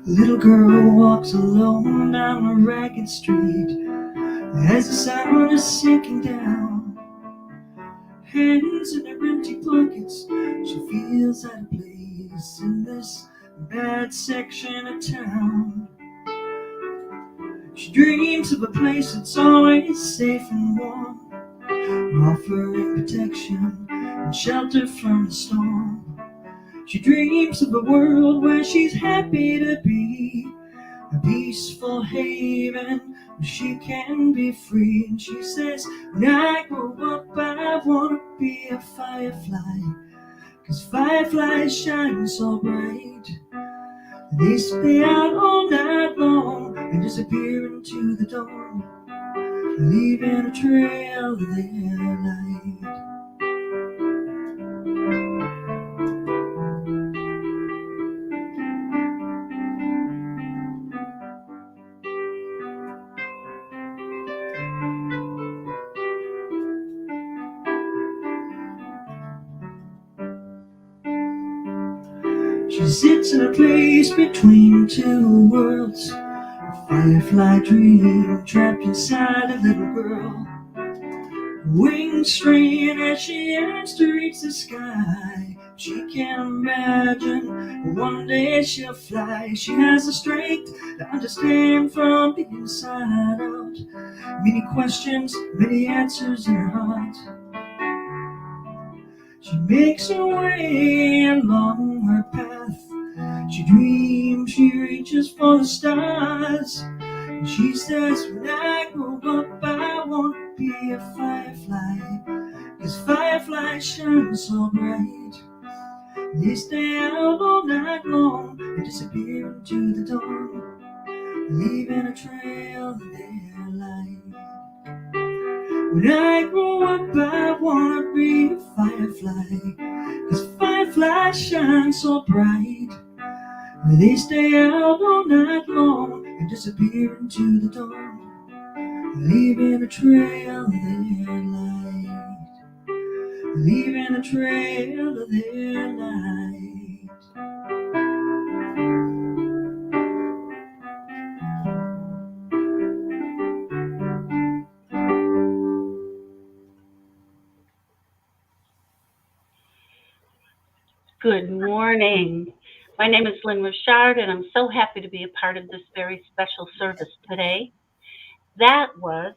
Little girl walks alone down a ragged street as the sun is sinking down. Hands in her empty pockets, she feels out of place in this bad section of town. She dreams of a place that's always safe and warm, offering protection and shelter from the storm. She dreams of a world where she's happy to be, a peaceful haven where she can be free. And she says, when I grow up, I want to be a firefly, 'cause fireflies shine so bright. They stay out all night long and disappear into the dawn, leaving a trail of their light. She sits in a place between two worlds, a firefly dream trapped inside a little girl. Wings straining as she yearns to reach the sky. She can't imagine one day she'll fly. She has the strength to understand from the inside out. Many questions, many answers in her heart. She makes her way along her path. She dreams, she reaches for the stars. And she says, when I grow up, I want to be a firefly, 'cause fireflies shine so bright. They stay out all night long and disappear into the dawn, leaving a trail of their light. When I grow up, I want to be a firefly, 'cause fireflies shine so bright. They stay out all night long and disappear into the dawn, leaving a trail of their light, leaving a trail of their light. Good morning. My name is Lynn Richard, and I'm so happy to be a part of this very special service today. That was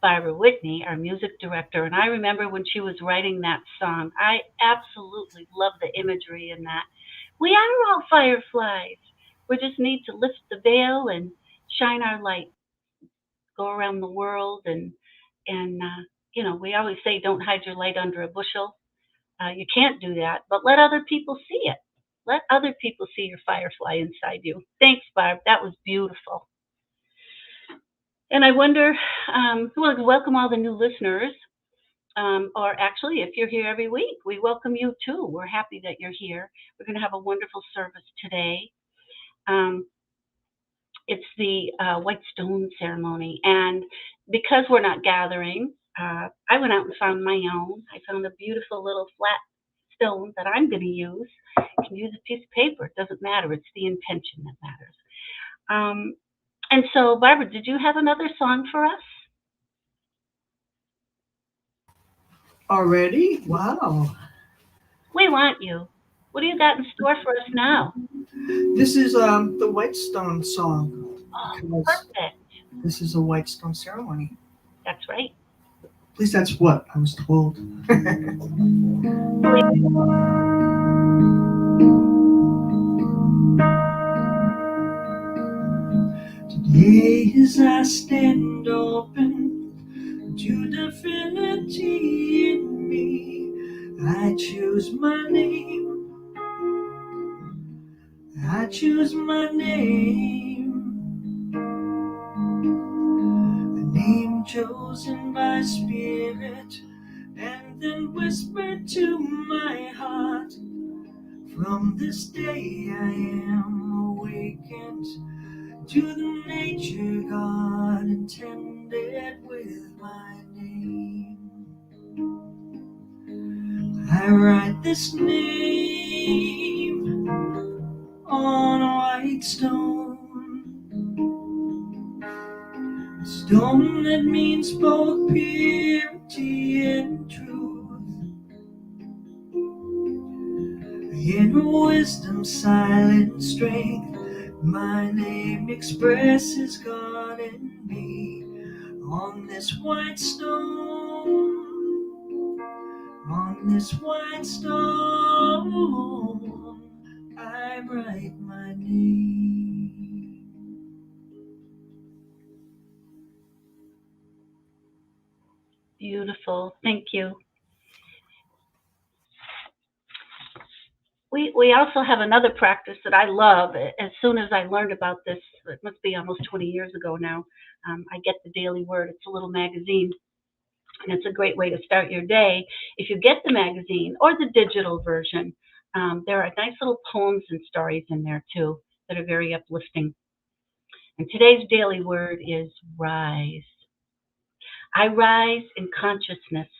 Barbara Whitney, our music director, and I remember when she was writing that song, I absolutely love the imagery in that. We are all fireflies. We just need to lift the veil and shine our light, go around the world, and we always say don't hide your light under a bushel. You can't do that, but let other people see it. Let other people see your firefly inside you. Thanks, Barb. That was beautiful. And I wonder, welcome all the new listeners. Or actually, if you're here every week, we welcome you too. We're happy that you're here. We're going to have a wonderful service today. It's the White Stone ceremony. And because we're not gathering, I went out and found my own. I found a beautiful little flat stone that I'm going to use. You can use a piece of paper. It doesn't matter. It's the intention that matters. And so, Barbara, did you have another song for us? Already? Wow. We want you. What do you got in store for us now? This is the White Stone song. Oh, perfect. This is a White Stone ceremony. That's right. At least that's what I was told. Today as I stand open to divinity in me, I choose my name. I choose my name. A name chosen by spirit and then whispered to my heart. From this day I am awakened to the nature God intended with my name. I write this name on a white stone, a stone that means both purity and truth. In wisdom, silent strength, my name expresses God in me. On this white stone, on this white stone, I write my name. Beautiful. Thank you. We also have another practice that I love. As soon as I learned about this, it must be almost 20 years ago now, I get the Daily Word. It's a little magazine, and it's a great way to start your day. If you get the magazine or the digital version, there are nice little poems and stories in there too that are very uplifting. And today's Daily Word is rise. I rise in consciousness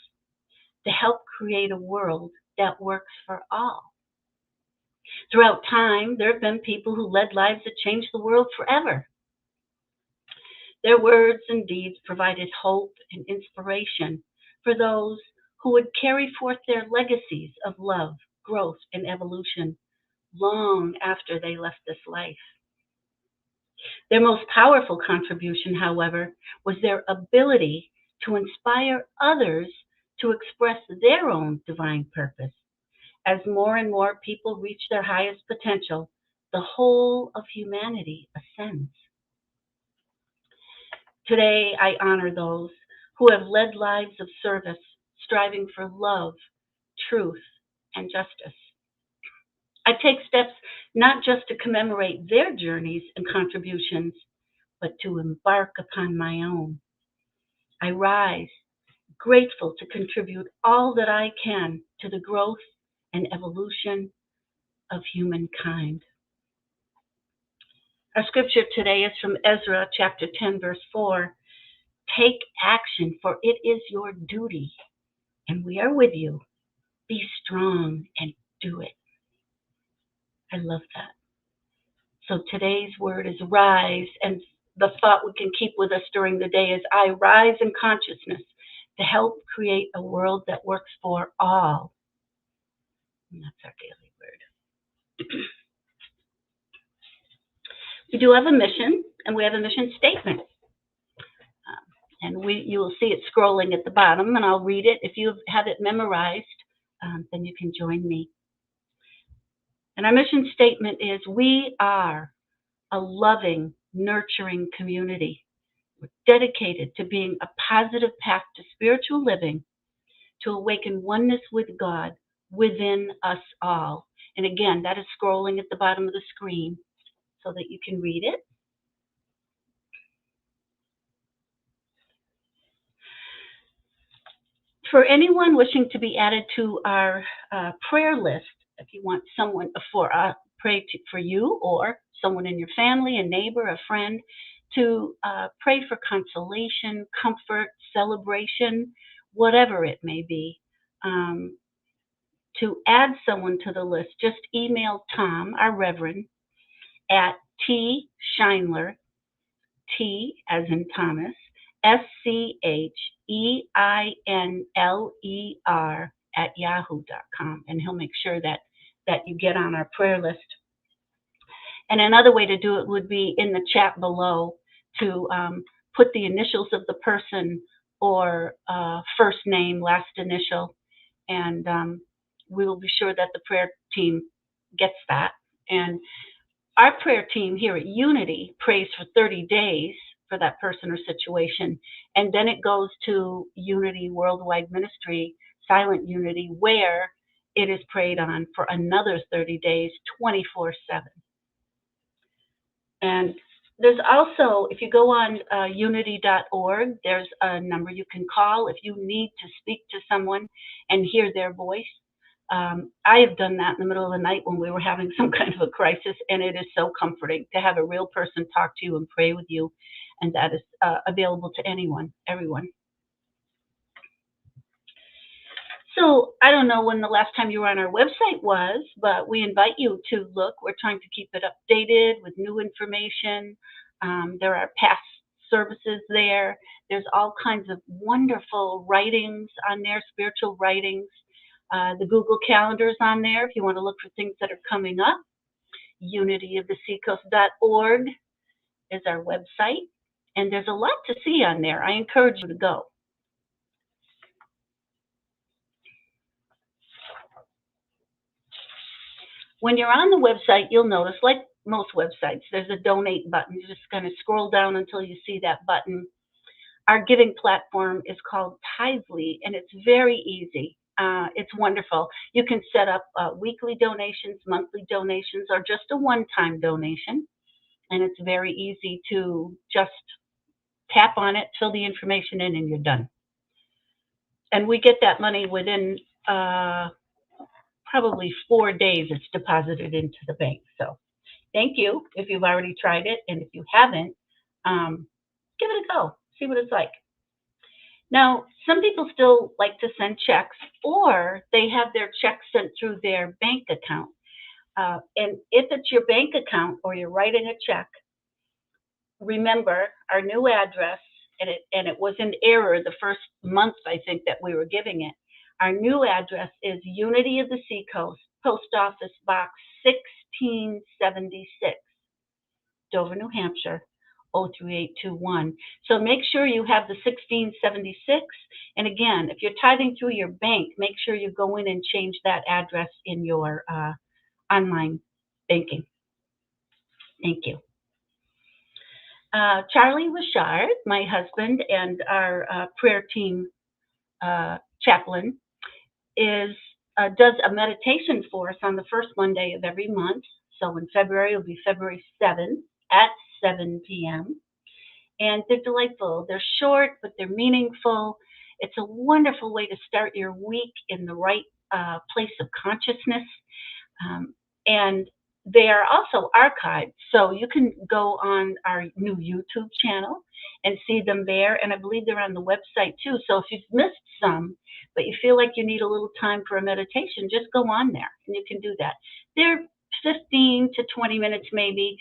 to help create a world that works for all. Throughout time, there have been people who led lives that changed the world forever. Their words and deeds provided hope and inspiration for those who would carry forth their legacies of love, growth, and evolution long after they left this life. Their most powerful contribution, however, was their ability to inspire others to express their own divine purpose. As more and more people reach their highest potential, the whole of humanity ascends. Today, I honor those who have led lives of service, striving for love, truth, and justice. I take steps not just to commemorate their journeys and contributions, but to embark upon my own. I rise, grateful to contribute all that I can to the growth and evolution of humankind. Our scripture today is from Ezra chapter 10, verse 4. Take action, for it is your duty, and we are with you. Be strong and do it. I love that. So today's word is rise, and the thought we can keep with us during the day is I rise in consciousness to help create a world that works for all. And that's our daily word. We do have a mission, and we have a mission statement. And you will see it scrolling at the bottom, and I'll read it. If you have it memorized, then you can join me. And our mission statement is, we are a loving, nurturing community. We're dedicated to being a positive path to spiritual living, to awaken oneness with God within us all. And again, that is scrolling at the bottom of the screen so that you can read it. For anyone wishing to be added to our prayer list, if you want someone pray for you or someone in your family, a neighbor, a friend, to pray for consolation, comfort, celebration, whatever it may be, to add someone to the list, just email Tom, our Reverend, at tscheinler, T as in Thomas, SCHEINLER at yahoo.com, and he'll make sure that you get on our prayer list. And another way to do it would be in the chat below to put the initials of the person or first name, last initial, and we will be sure that the prayer team gets that. And our prayer team here at Unity prays for 30 days for that person or situation, and then it goes to Unity Worldwide Ministry, Silent Unity, where it is prayed on for another 30 days, 24/7. And there's also, if you go on unity.org, there's a number you can call if you need to speak to someone and hear their voice. I have done that in the middle of the night when we were having some kind of a crisis, and it is so comforting to have a real person talk to you and pray with you, and that is available to anyone, everyone. So I don't know when the last time you were on our website was, but we invite you to look. We're trying to keep it updated with new information. There are past services there. There's all kinds of wonderful writings on there, spiritual writings. The Google Calendar's on there if you want to look for things that are coming up. Unityoftheseacoast.org is our website, and there's a lot to see on there. I encourage you to go. When you're on the website, you'll notice, like most websites, there's a donate button. You just kind of scroll down until you see that button. Our giving platform is called Tithely, and it's very easy. It's wonderful. You can set up weekly donations, monthly donations, or just a one-time donation, and it's very easy to just tap on it, fill the information in, and you're done. And we get that money within probably 4 days. It's deposited into the bank. So thank you if you've already tried it, and if you haven't, give it a go. See what it's like. Now, some people still like to send checks, or they have their checks sent through their bank account. And if it's your bank account or you're writing a check, remember our new address, and it was in error the first month, I think, that we were giving it. Our new address is Unity of the Seacoast, Post Office Box 1676, Dover, New Hampshire, 03821. So make sure you have the 1676. And again, if you're tithing through your bank, make sure you go in and change that address in your online banking. Thank you. Charlie Richard, my husband and our prayer team chaplain, does a meditation for us on the first Monday of every month. So in February, it'll be February 7th at 7 p.m. And they're delightful. They're short, but they're meaningful. It's a wonderful way to start your week in the right place of consciousness. And they are also archived. So you can go on our new YouTube channel and see them there. And I believe they're on the website too. So if you've missed some, but you feel like you need a little time for a meditation, just go on there and you can do that. They're 15 to 20 minutes maybe.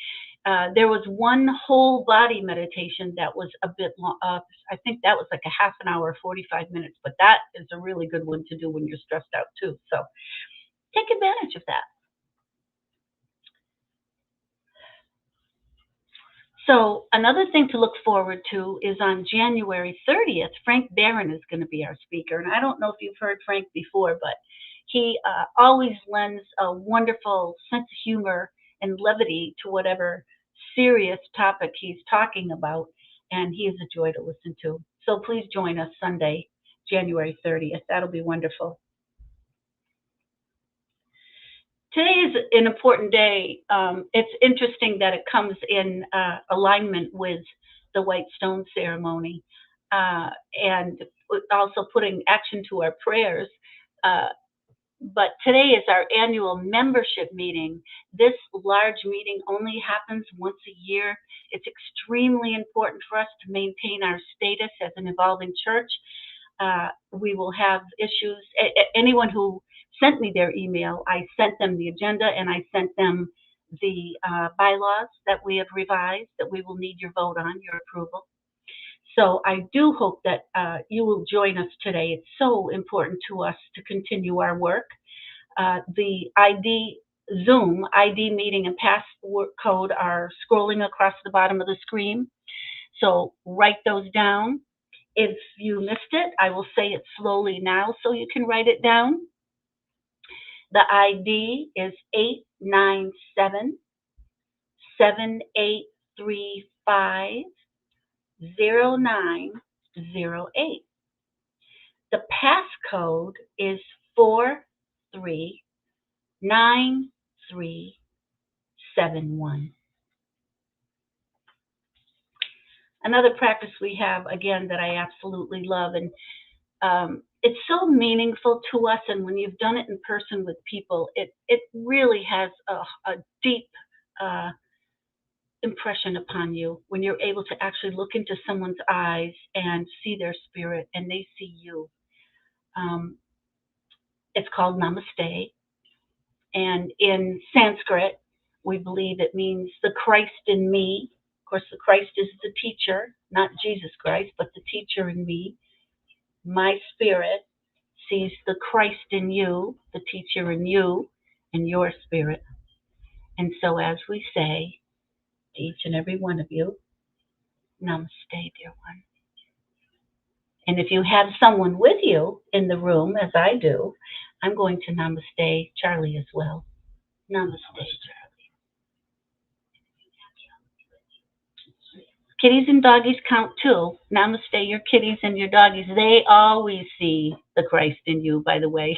There was one whole body meditation that was a bit long. I think that was like a half an hour, 45 minutes, but that is a really good one to do when you're stressed out too. So take advantage of that. So another thing to look forward to is on January 30th, Frank Barron is going to be our speaker. And I don't know if you've heard Frank before, but he always lends a wonderful sense of humor and levity to whatever serious topic he's talking about. And he is a joy to listen to. So please join us Sunday, January 30th. That'll be wonderful. Today is an important day. It's interesting that it comes in alignment with the White Stone ceremony and also putting action to our prayers. But today is our annual membership meeting. This large meeting only happens once a year. It's extremely important for us to maintain our status as an evolving church. We will have issues. Anyone who sent me their email, I sent them the agenda and I sent them the bylaws that we have revised that we will need your vote on, your approval. So I do hope that you will join us today. It's so important to us to continue our work. The Zoom ID meeting and password code are scrolling across the bottom of the screen. So write those down. If you missed it, I will say it slowly now so you can write it down. The ID is 897-7835-0908. The passcode is 439371. Another practice we have, again, that I absolutely love, and it's so meaningful to us, and when you've done it in person with people, it really has a deep impression upon you when you're able to actually look into someone's eyes and see their spirit and they see you. It's called Namaste, and in Sanskrit, we believe it means the Christ in me. Of course, the Christ is the teacher, not Jesus Christ, but the teacher in me. My spirit sees the Christ in you, the teacher in you, and your spirit. And so as we say to each and every one of you, Namaste, dear one. And if you have someone with you in the room, as I do, I'm going to Namaste Charlie as well. Namaste, Charlie. Kitties and doggies count too. Namaste your kitties and your doggies. They always see the Christ in you, by the way.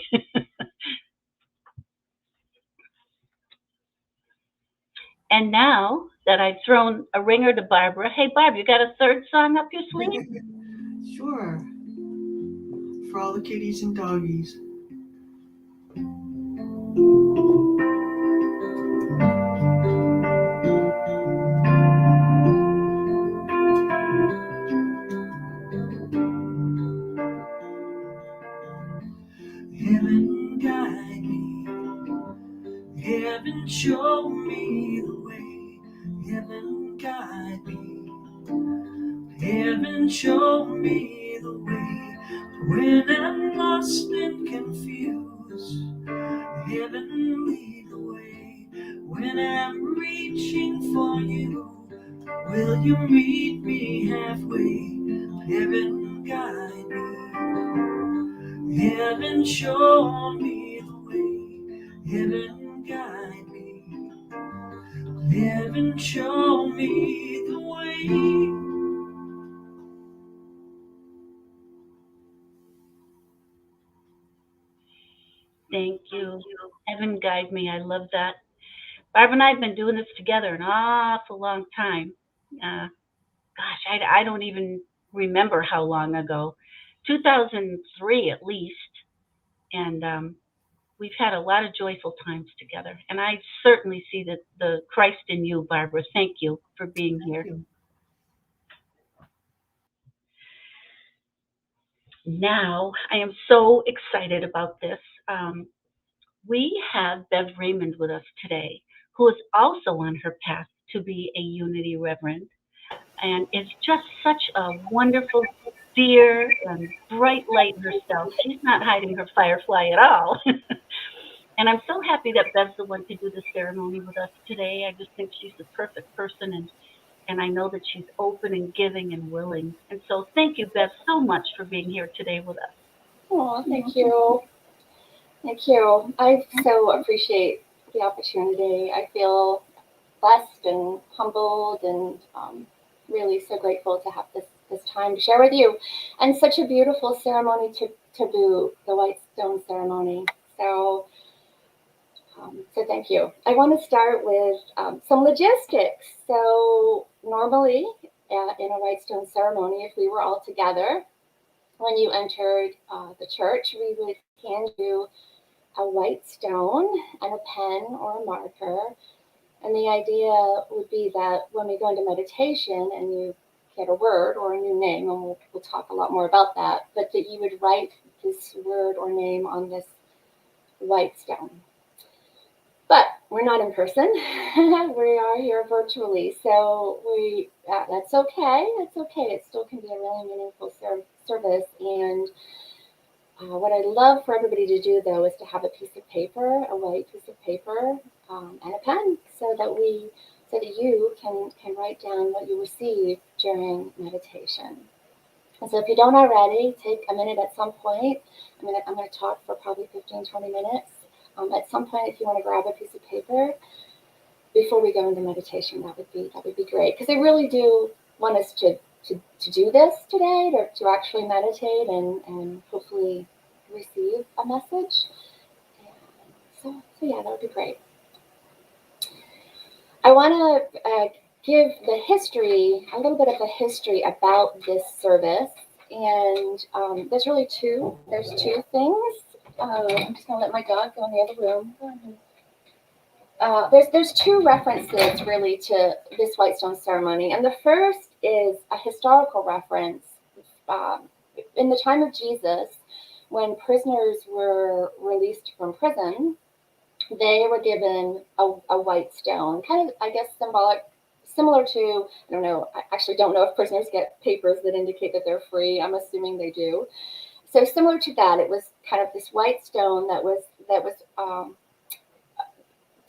And now that I've thrown a ringer to Barbara, hey, Barb, you got a third song up your sleeve? Sure. For all the kitties and doggies. Heaven guide me, heaven show me the way. Heaven guide me, heaven show me the way. When I'm lost and confused, heaven lead the way. When I'm reaching for you, will you meet me halfway? Heaven guide me, heaven show me the way. Heaven guide me, heaven show me the way. Thank you. Heaven guide me. I love that. Barb and I have been doing this together an awful long time. Gosh, I don't even remember how long ago. 2003 at least. And we've had a lot of joyful times together. And I certainly see the Christ in you, Barbara. Thank you for being here. Now, I am so excited about this. We have Bev Raymond with us today, who is also on her path to be a Unity Reverend and is just such a wonderful, dear, and bright light herself. She's not hiding her firefly at all. And I'm so happy that Bev's the one to do the ceremony with us today. I just think she's the perfect person, and I know that she's open and giving and willing. And so thank you, Bev, so much for being here today with us. Oh, thank you. Thank you. I so appreciate the opportunity. I feel blessed and humbled and really so grateful to have this time to share with you. And such a beautiful ceremony to boot, the White Stone ceremony. So thank you. I want to start with some logistics. So normally in a White Stone ceremony, if we were all together, when you entered the church, we would hand you a white stone and a pen or a marker. And the idea would be that when we go into meditation and you get a word or a new name, and we'll talk a lot more about that, but that you would write this word or name on this white stone. But we're not in person. We are here virtually. So that's okay. It's okay. It still can be a really meaningful service. And what I'd love for everybody to do, though, is to have a piece of paper, a white piece of paper, and a pen, so that you can write down what you receive during meditation. And so if you don't already, take a minute at some point. I'm going to talk for probably 15, 20 minutes. At some point, if you want to grab a piece of paper before we go into meditation, that would be great. Because I really do want us to do this today, to actually meditate and hopefully receive a message. And so yeah, that would be great. I want to give the history, a little bit of the history about this service. And there's really two things. I'm just going to let my dog go in the other room. There's two references really to this white stone ceremony. And the first is a historical reference. In the time of Jesus, when prisoners were released from prison, they were given a white stone, kind of, I guess, similar to, I don't know, I actually don't know if prisoners get papers that indicate that they're free. I'm assuming they do. So similar to that, it was kind of this white stone that was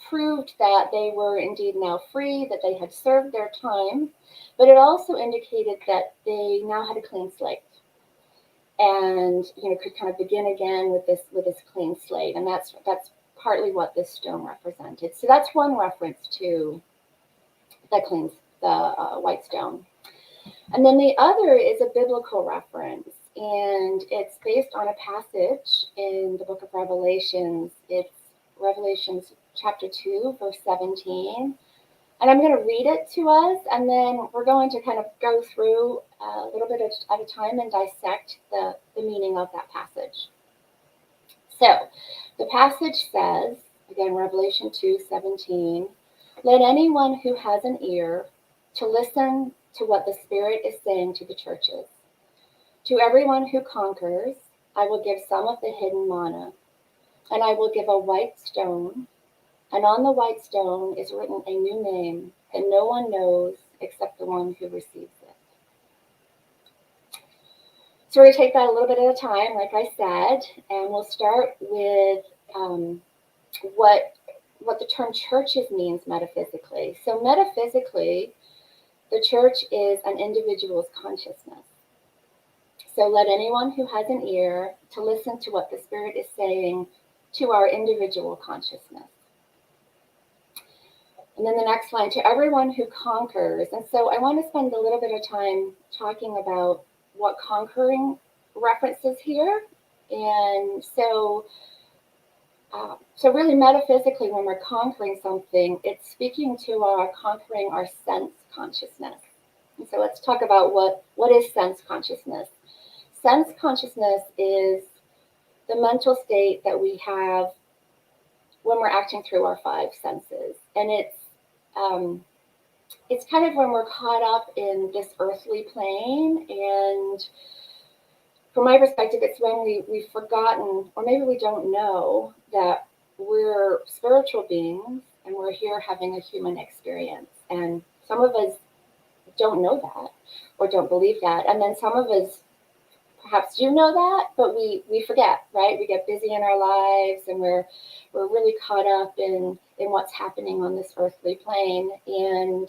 proved that they were indeed now free, that they had served their time, but it also indicated that they now had a clean slate. And could kind of begin again with this clean slate, and that's partly what this stone represented. So that's one reference to the white stone. And then the other is a biblical reference, and it's based on a passage in the book of Revelations. It's Revelations chapter 2, verse 17. And I'm going to read it to us, and then we're going to kind of go through a little bit at a time and dissect the meaning of that passage. So the passage says, again, Revelation 2:17, "Let anyone who has an ear to listen to what the Spirit is saying to the churches. To everyone who conquers, I will give some of the hidden manna, and I will give a white stone, and on the white stone is written a new name that no one knows except the one who receives it." So we're going to take that a little bit at a time, like I said, and we'll start with what the term churches means metaphysically. So metaphysically, the church is an individual's consciousness. So let anyone who has an ear to listen to what the Spirit is saying to our individual consciousness. And then the next line, to everyone who conquers. And so I want to spend a little bit of time talking about what conquering references here. And so really metaphysically, when we're conquering something, it's speaking to conquering our sense consciousness. And so let's talk about what is sense consciousness. Sense consciousness is the mental state that we have when we're acting through our five senses. And it's kind of when we're caught up in this earthly plane, and from my perspective, it's when we've forgotten, or maybe we don't know, that we're spiritual beings and we're here having a human experience. And some of us don't know that or don't believe that. And then some of us perhaps do know that, but we forget, right? We get busy in our lives and we're really caught up in what's happening on this earthly plane. And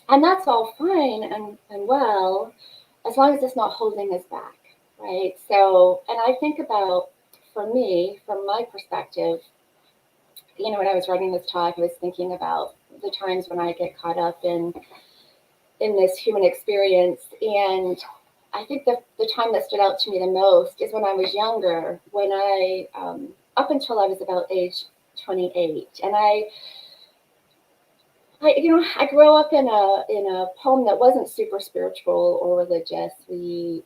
that's all fine and well, as long as it's not holding us back, right? So, and I think about, for me, from my perspective, when I was writing this talk, I was thinking about the times when I get caught up in this human experience. And I think the time that stood out to me the most is when I was younger, when I, up until I was about age 28. And I grew up in a home that wasn't super spiritual or religious. We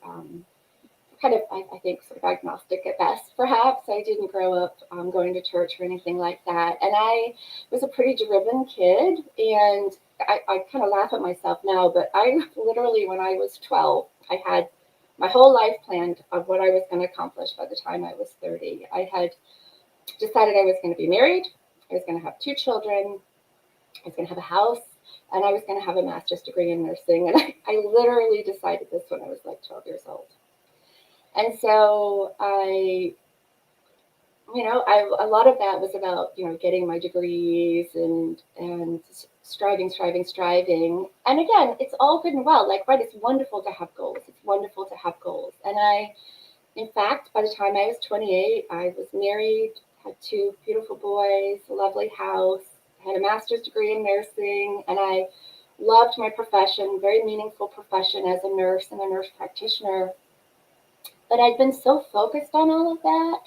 kind of, I think, sort of agnostic at best, perhaps. I didn't grow up going to church or anything like that. And I was a pretty driven kid. And I kind of laugh at myself now, but I literally, when I was 12, I had my whole life planned of what I was going to accomplish by the time I was 30. I had decided I was going to be married. I was going to have 2 children. I was going to have a house, and I was going to have a master's degree in nursing. And I literally decided this when I was like 12 years old. And so a lot of that was about, getting my degrees and striving. And again, it's all good and well. Like, right, it's wonderful to have goals. And in fact, by the time I was 28, I was married, had two beautiful boys, a lovely house, had a master's degree in nursing, and I loved my profession, very meaningful profession as a nurse and a nurse practitioner. But I'd been so focused on all of that.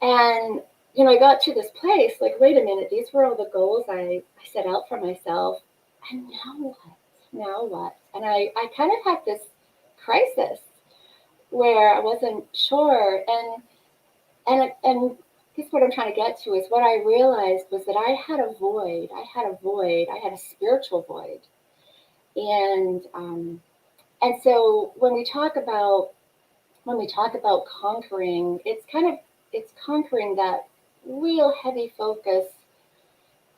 And, I got to this place, like, wait a minute, these were all the goals I set out for myself. And now what? Now what? And I kind of had this crisis where I wasn't sure. And I guess what I'm trying to get to is what I realized was that I had a void. I had a spiritual void. And so when we talk about conquering, it's conquering that real heavy focus.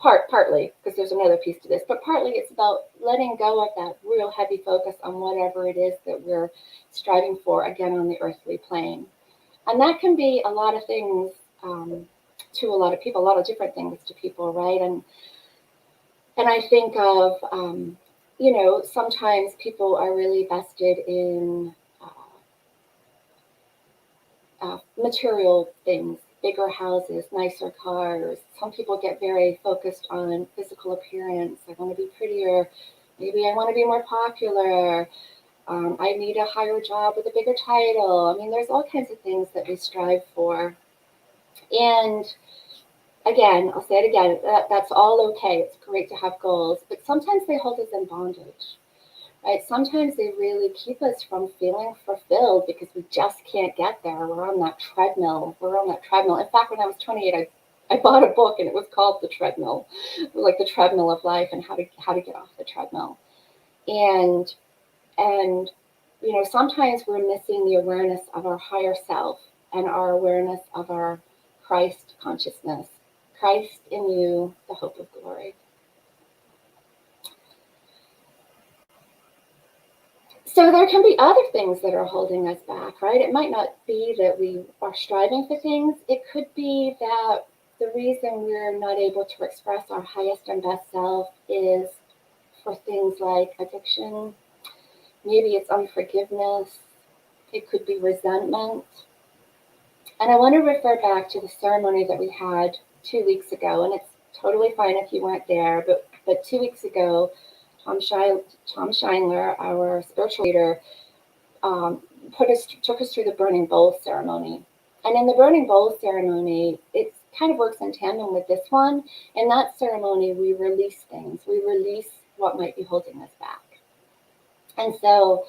Partly because there's another piece to this, but partly it's about letting go of that real heavy focus on whatever it is that we're striving for, again, on the earthly plane. And that can be a lot of things, to a lot of people, a lot of different things to people, right? And I think of, sometimes people are really vested in material things, bigger houses, nicer cars. Some people get very focused on physical appearance. I want to be prettier. Maybe I want to be more popular. I need a higher job with a bigger title. I mean, there's all kinds of things that we strive for. And again, I'll say it again, that's all okay. It's great to have goals, but sometimes they hold us in bondage. Right? Sometimes they really keep us from feeling fulfilled because we just can't get there. We're on that treadmill. In fact, when I was 28, I bought a book and it was called The Treadmill. It was like the treadmill of life and how to get off the treadmill. And sometimes we're missing the awareness of our higher self and our awareness of our Christ consciousness. Christ in you, the hope of glory. So there can be other things that are holding us back, right? It might not be that we are striving for things. It could be that the reason we're not able to express our highest and best self is for things like addiction. Maybe it's unforgiveness. It could be resentment. And I want to refer back to the ceremony that we had 2 weeks ago, and it's totally fine if you weren't there, but 2 weeks ago, Tom Scheinler, our spiritual leader, took us through the burning bowl ceremony. And in the burning bowl ceremony, it kind of works in tandem with this one. In that ceremony, we release things. We release what might be holding us back. And so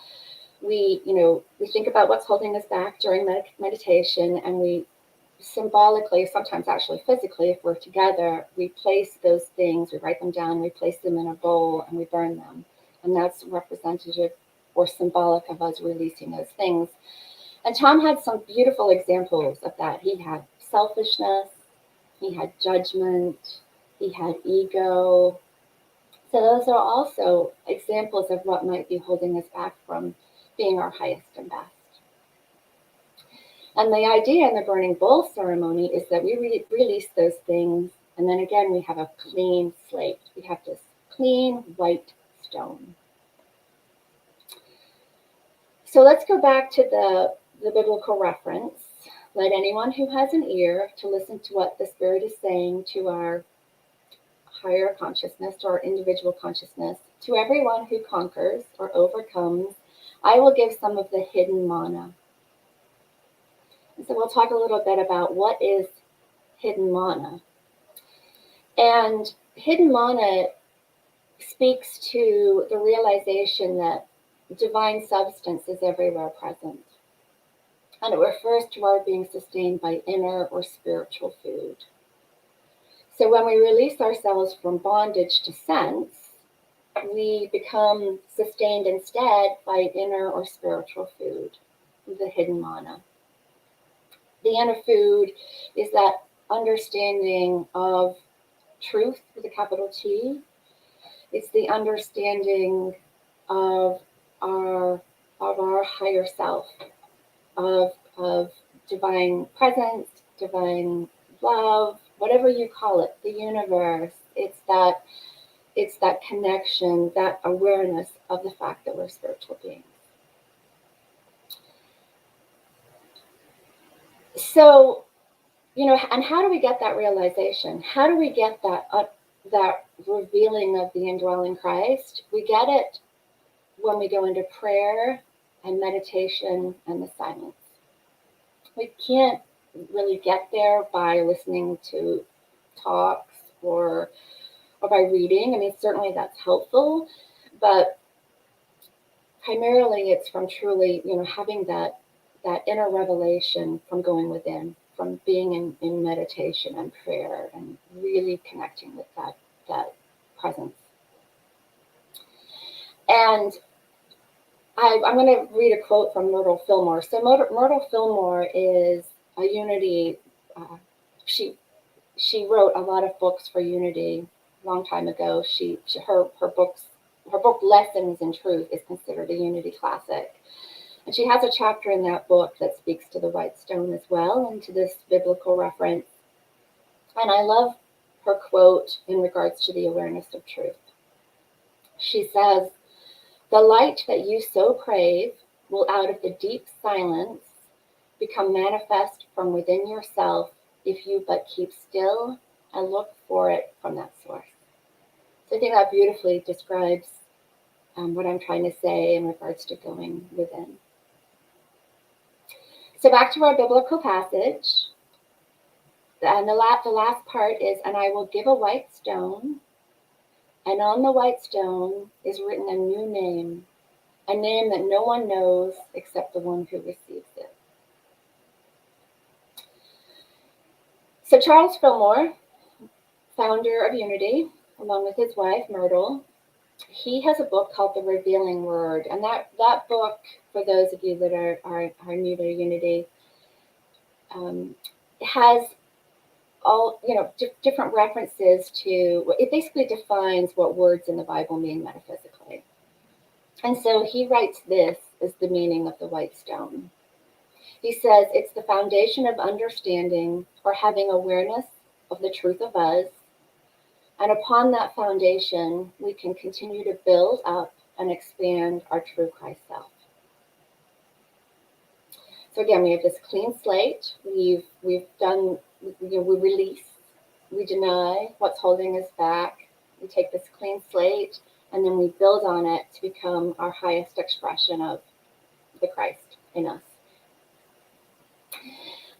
we think about what's holding us back during meditation, and we symbolically, sometimes actually physically, if we're together, we place those things, we write them down, we place them in a bowl, and we burn them. And that's representative or symbolic of us releasing those things. And Tom had some beautiful examples of that. He had selfishness, he had judgment, he had ego. So those are also examples of what might be holding us back from being our highest and best. And the idea in the burning bowl ceremony is that we release those things, and then again we have a clean slate. We have this clean white stone. So let's go back to the biblical reference. Let anyone who has an ear to listen to what the Spirit is saying to our higher consciousness, to our individual consciousness. To everyone who conquers or overcomes, I will give some of the hidden mana. And so we'll talk a little bit about what is hidden mana. And hidden mana speaks to the realization that divine substance is everywhere present. And it refers to our being sustained by inner or spiritual food. So when we release ourselves from bondage to sense, we become sustained instead by inner or spiritual food, the hidden mana. The inner food is that understanding of truth with a capital T. It's the understanding of our higher self, of divine presence, divine love, whatever you call it, the universe. It's that connection, that awareness of the fact that we're spiritual beings. So, and how do we get that realization? How do we get that revealing of the indwelling Christ? We get it when we go into prayer and meditation and the silence. We can't really get there by listening to talks or by reading. I mean, certainly that's helpful, but primarily it's from truly, having that inner revelation from going within, from being in meditation and prayer and really connecting with that presence. And I'm going to read a quote from Myrtle Fillmore. So Myrtle Fillmore is a Unity. She wrote a lot of books for Unity a long time ago. Her book Lessons in Truth is considered a Unity classic. And she has a chapter in that book that speaks to the white stone as well, and to this biblical reference. And I love her quote in regards to the awareness of truth. She says, "The light that you so crave will out of the deep silence become manifest from within yourself if you but keep still and look for it from that source." So I think that beautifully describes what I'm trying to say in regards to going within. So back to our biblical passage. And the last part is, "And I will give a white stone, and on the white stone is written a new name, a name that no one knows except the one who receives it." So Charles Fillmore, founder of Unity, along with his wife, Myrtle, he has a book called The Revealing Word. And that book, for those of you that are new to Unity, has all, different references to, it basically defines what words in the Bible mean metaphysically. And so he writes this as the meaning of the white stone. He says, "It's the foundation of understanding or having awareness of the truth of us. And upon that foundation, we can continue to build up and expand our true Christ self." So again, we have this clean slate. We've done, we release, we deny what's holding us back. We take this clean slate and then we build on it to become our highest expression of the Christ in us.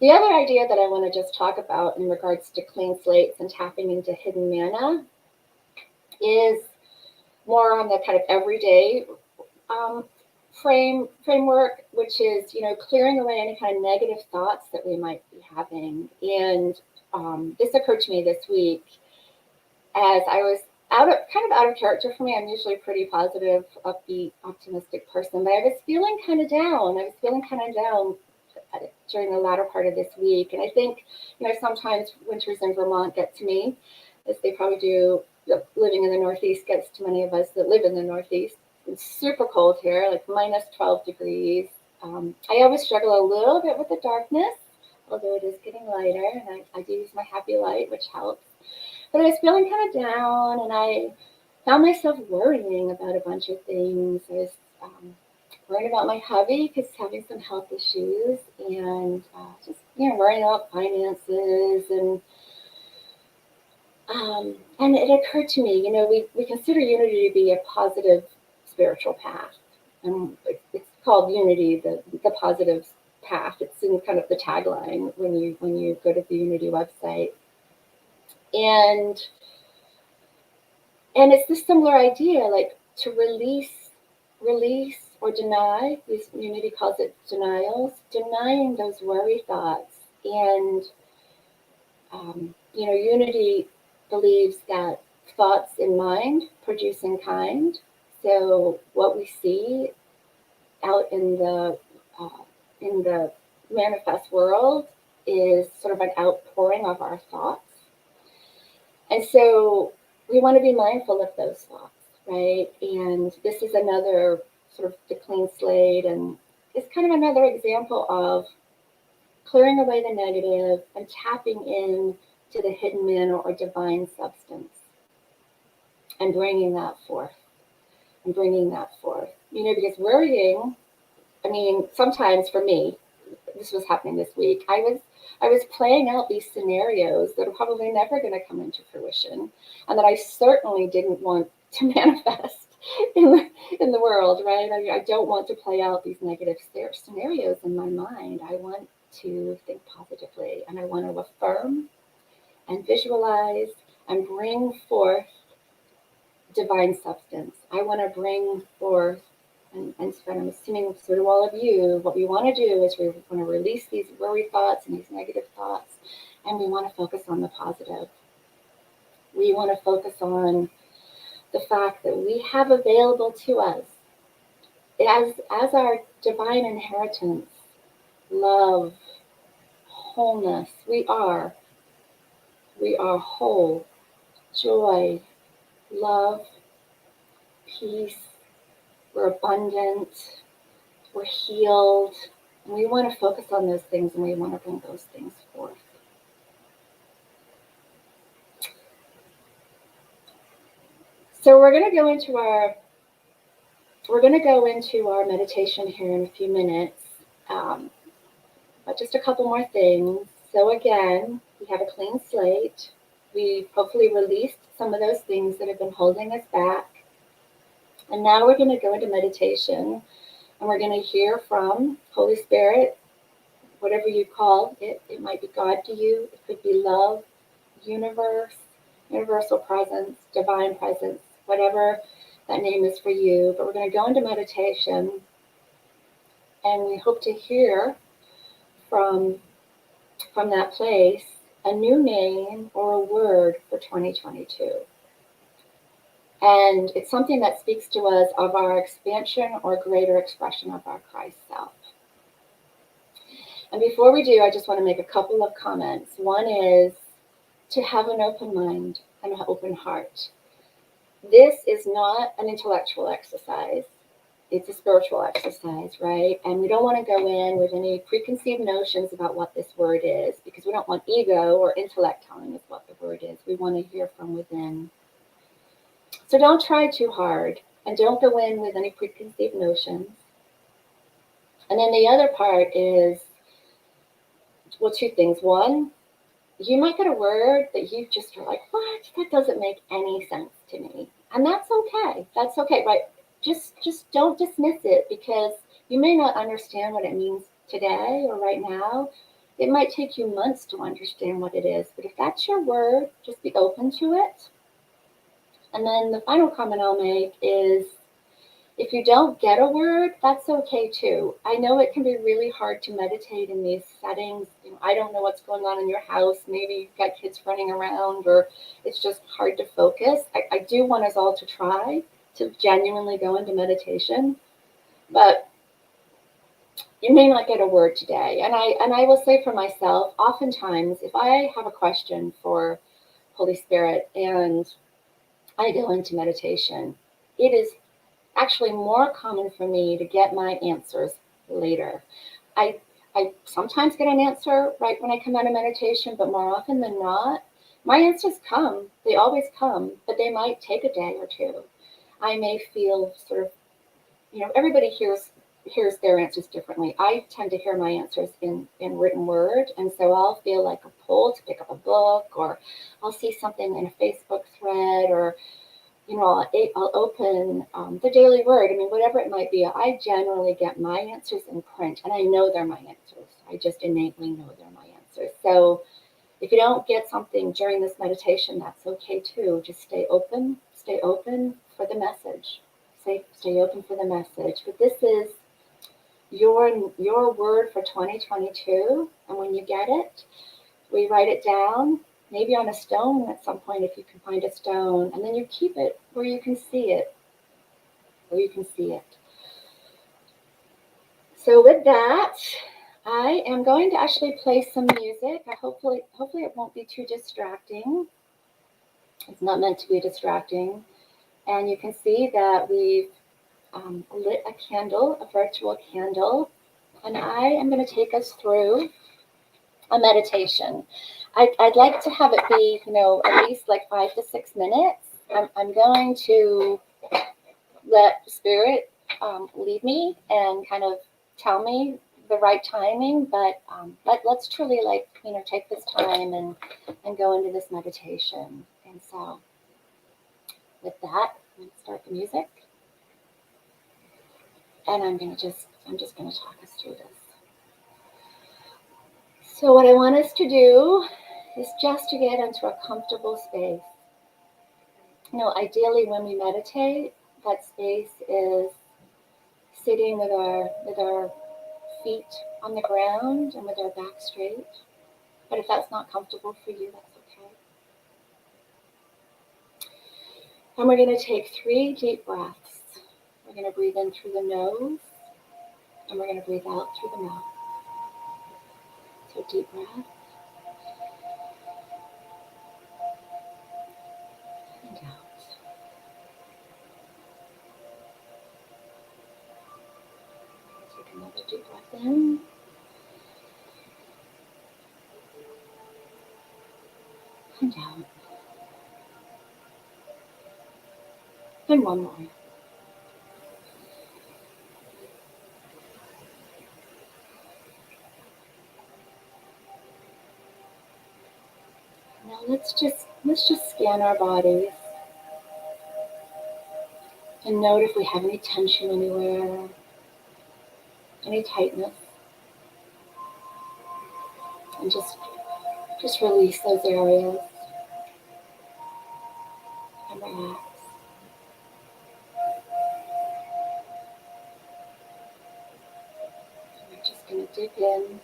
The other idea that I want to just talk about in regards to clean slates and tapping into hidden manna is more on the kind of everyday framework, which is, clearing away any kind of negative thoughts that we might be having. And this occurred to me this week as I was out of character for me. I'm usually a pretty positive, upbeat, optimistic person, but I was feeling kind of down. During the latter part of this week. And I think, sometimes winters in Vermont get to me, as they probably do. Living in the Northeast gets to many of us that live in the Northeast. It's super cold here, like minus 12 degrees. I always struggle a little bit with the darkness, although it is getting lighter, and I do use my happy light, which helps. But I was feeling kind of down, and I found myself worrying about a bunch of things. I was worried about my hubby because he's having some health issues, and just worrying about finances, and it occurred to me, we consider Unity to be a positive spiritual path, and it's called Unity, the positive path. It's in kind of the tagline when you go to the Unity website, and it's this similar idea, like to release or deny. Unity calls it denials, denying those worry thoughts. And Unity believes that thoughts in mind produce in kind. So what we see out in the manifest world is sort of an outpouring of our thoughts. And so we want to be mindful of those thoughts, right? And this is another sort of the clean slate, and it's kind of another example of clearing away the negative, and tapping in to the hidden manna or divine substance and bringing that forth. Because worrying, sometimes for me, this was happening this week. I was playing out these scenarios that are probably never going to come into fruition, and that I certainly didn't want to manifest in the world, right? I don't want to play out these negative scenarios in my mind. I want to think positively, and I want to affirm and visualize and bring forth divine substance. I want to bring forth, and I'm assuming so do all of you, what we want to do is we want to release these worry thoughts and these negative thoughts, and we want to focus on the positive. We want to focus on the fact that we have available to us as our divine inheritance, love, wholeness. We are whole, joy, love, peace. We're abundant, we're healed, and we want to focus on those things, and we want to bring those things forth. So we're going to go into our meditation here in a few minutes, but just a couple more things. So again, we have a clean slate. We've hopefully released some of those things that have been holding us back. And now we're going to go into meditation, and we're going to hear from Holy Spirit, whatever you call it. It might be God to you. It could be love, universe, universal presence, divine presence, whatever that name is for you. But we're going to go into meditation, and we hope to hear from that place a new name or a word for 2022. And it's something that speaks to us of our expansion or greater expression of our Christ self. And before we do, I just want to make a couple of comments. One is to have an open mind and an open heart. This is not an intellectual exercise. It's a spiritual exercise, right? And we don't want to go in with any preconceived notions about what this word is, because we don't want ego or intellect telling us what the word is. We want to hear from within. So don't try too hard, and don't go in with any preconceived notions. And then the other part is, well, two things. One, you might get a word that you just are like, what? That doesn't make any sense to me. And that's okay. That's okay, right? Just don't dismiss it, because you may not understand what it means today or right now. It might take you months to understand what it is. But if that's your word, just be open to it. And then the final comment I'll make is, if you don't get a word, that's okay too. I know it can be really hard to meditate in these settings. I don't know what's going on in your house. Maybe you've got kids running around, or it's just hard to focus. I do want us all to try to genuinely go into meditation, but you may not get a word today. And I will say for myself, oftentimes, if I have a question for Holy Spirit and I go into meditation, it is actually more common for me to get my answers later. I sometimes get an answer right when I come out of meditation, but more often than not, my answers come. They always come, but they might take a day or two. I may feel sort of, everybody hears their answers differently. I tend to hear my answers in written word, and so I'll feel like a pull to pick up a book, or I'll see something in a Facebook thread, or I'll open the Daily Word. Whatever it might be, I generally get my answers in print, and I know they're my answers. I just innately know they're my answers. So if you don't get something during this meditation, that's okay too. Just stay open for the message. Stay open for the message. But this is your word for 2022, and when you get it, we write it down, maybe on a stone at some point if you can find a stone, and then you keep it where you can see it. So with that, I am going to actually play some music. Hopefully it won't be too distracting. It's not meant to be distracting. And you can see that we've lit a candle, a virtual candle, and I am going to take us through a meditation. I'd like to have it be, at least like 5 to 6 minutes. I'm going to let Spirit lead me and kind of tell me the right timing, but let's truly take this time and go into this meditation. And so with that, I'm going to start the music, and I'm just going to talk us through this. So what I want us to do is just to get into a comfortable space. Ideally when we meditate, that space is sitting with our feet on the ground and with our back straight. But if that's not comfortable for you, that's okay. And we're going to take 3 deep breaths. We're going to breathe in through the nose, and we're going to breathe out through the mouth. So deep breath. And out. Take another deep breath in. And out. And one more. Now let's just scan our bodies and note if we have any tension anywhere, any tightness, and just release those areas and relax. And we're just going to dip in,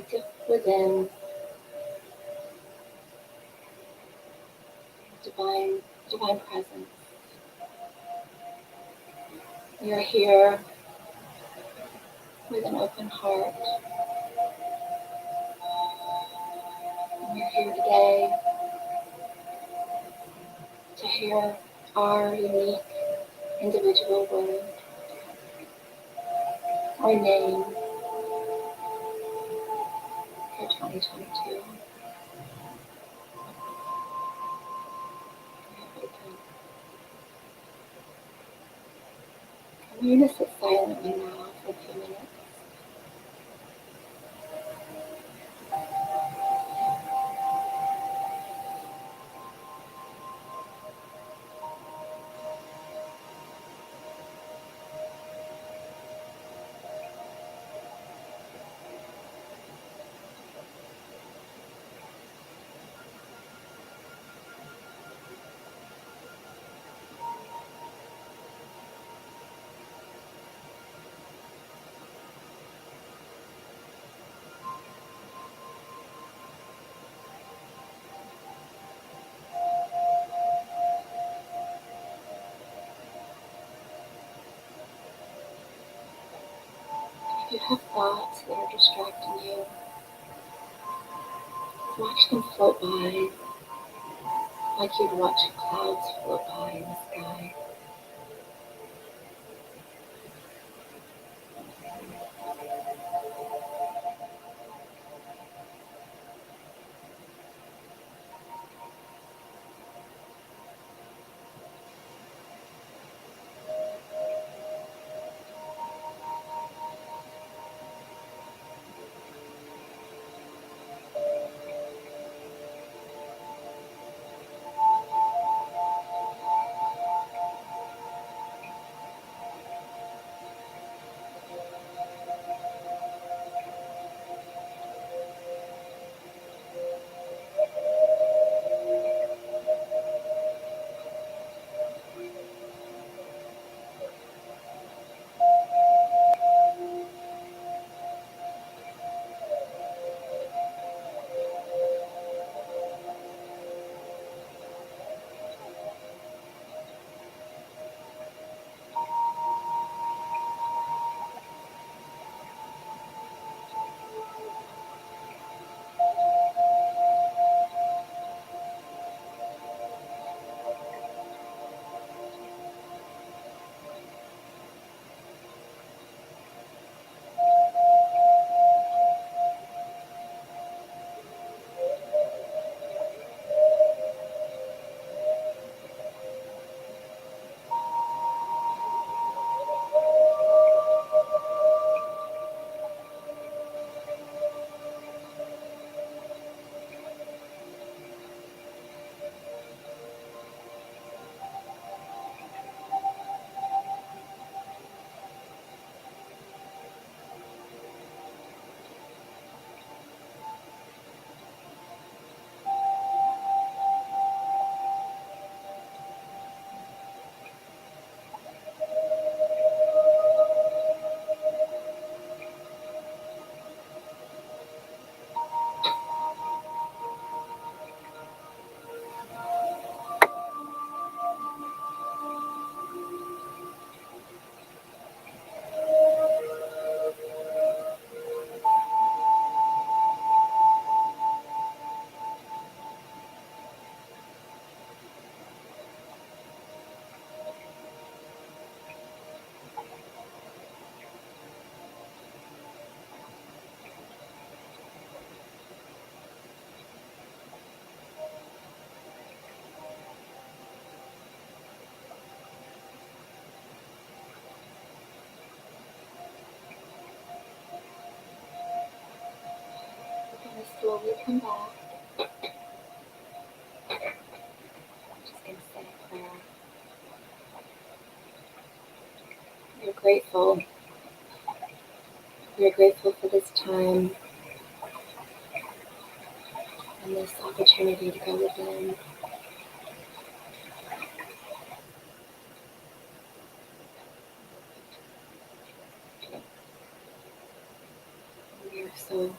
dip within divine presence. We are here with an open heart. And we're here today to hear our unique individual word, our name for 2022. I'm going to sit silently now for a few minutes. If you have thoughts that are distracting you, watch them float by like you'd watch clouds float by in the sky. slowly come back. I'm just going to say a prayer. We're grateful. We're grateful for this time and this opportunity to go within. We are so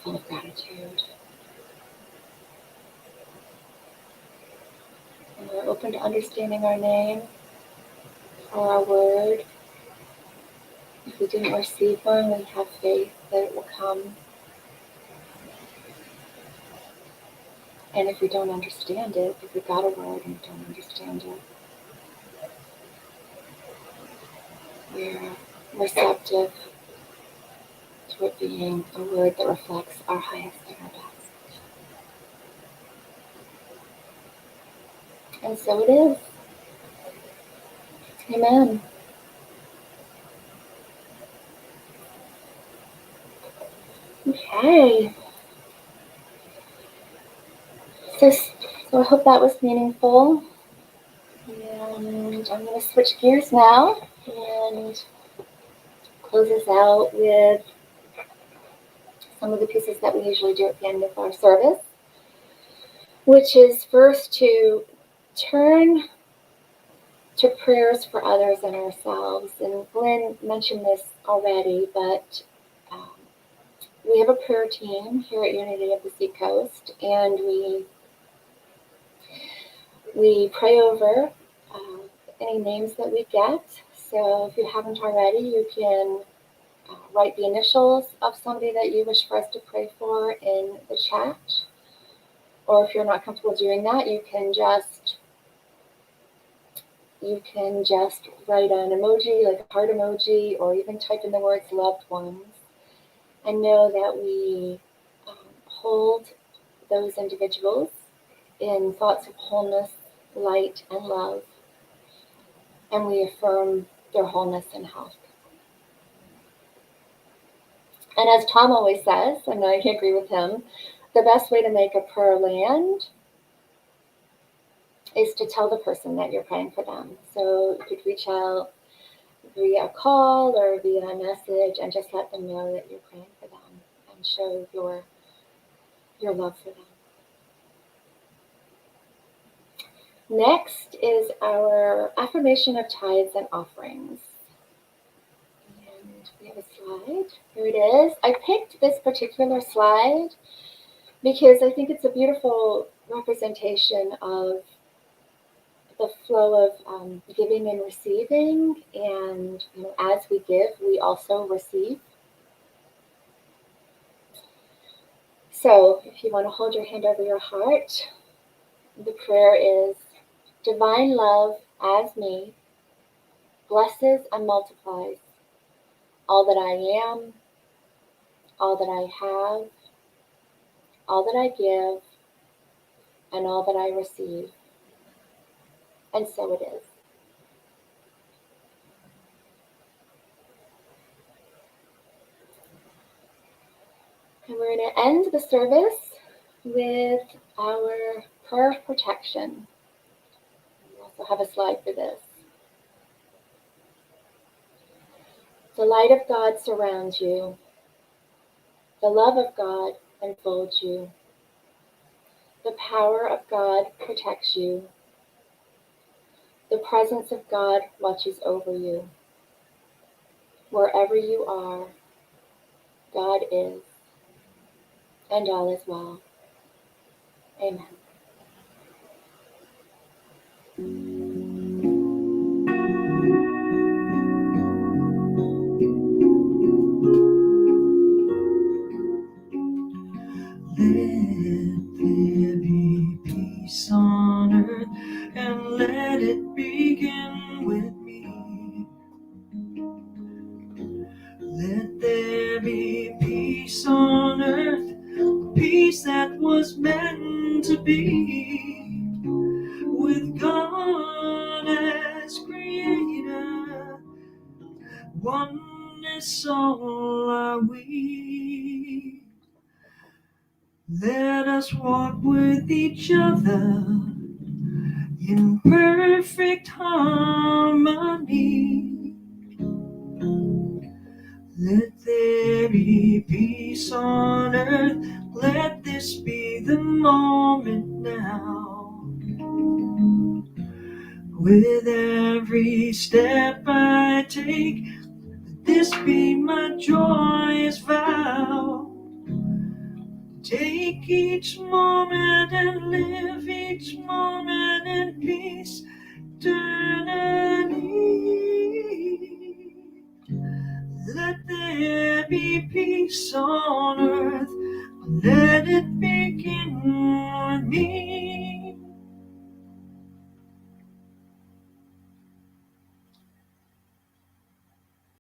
full of gratitude. And we're open to understanding our name or our word. If we didn't receive one, we have faith that it will come. And if we don't understand it, if we got a word and we don't understand it, we're receptive to it being a word that reflects our highest and our best. And so it is. Amen. Okay. So I hope that was meaningful. And I'm going to switch gears now and close us out with some of the pieces that we usually do at the end of our service, which is first to turn to prayers for others and ourselves. And Glenn mentioned this already, but we have a prayer team here at Unity of the Seacoast, and we pray over any names that we get. So if you haven't already, you can write the initials of somebody that you wish for us to pray for in the chat. Or if you're not comfortable doing that, you can just write an emoji, like a heart emoji, or even type in the words loved ones. And know that we hold those individuals in thoughts of wholeness, light, and love. And we affirm their wholeness and health. And as Tom always says, and I agree with him, the best way to make a prayer land is to tell the person that you're praying for them. So you could reach out via a call or via a message and just let them know that you're praying for them and show your love for them. Next is our affirmation of tithes and offerings. And we have a slide. Here it is. I picked this particular slide because I think it's a beautiful representation of the flow of giving and receiving. And as we give, we also receive. So if you want to hold your hand over your heart, the prayer is, divine love as me blesses and multiplies all that I am, all that I have, all that I give, and all that I receive. And so it is. And we're going to end the service with our prayer of protection. We also have a slide for this. The light of God surrounds you. The love of God enfolds you. The power of God protects you. The presence of God watches over you. Wherever you are, God is, and all is well. Amen. Let there be peace on earth, and let it begin with me. Let there be peace on earth, peace that was meant to be, with God as creator, oneness oneness all are we. Let us walk with each other in perfect harmony. Let there be peace on earth. Let this be the moment now. With every step I take, let this be my joyous vow. Take each moment and live each moment in peace eternally. Let there be peace on earth. Let it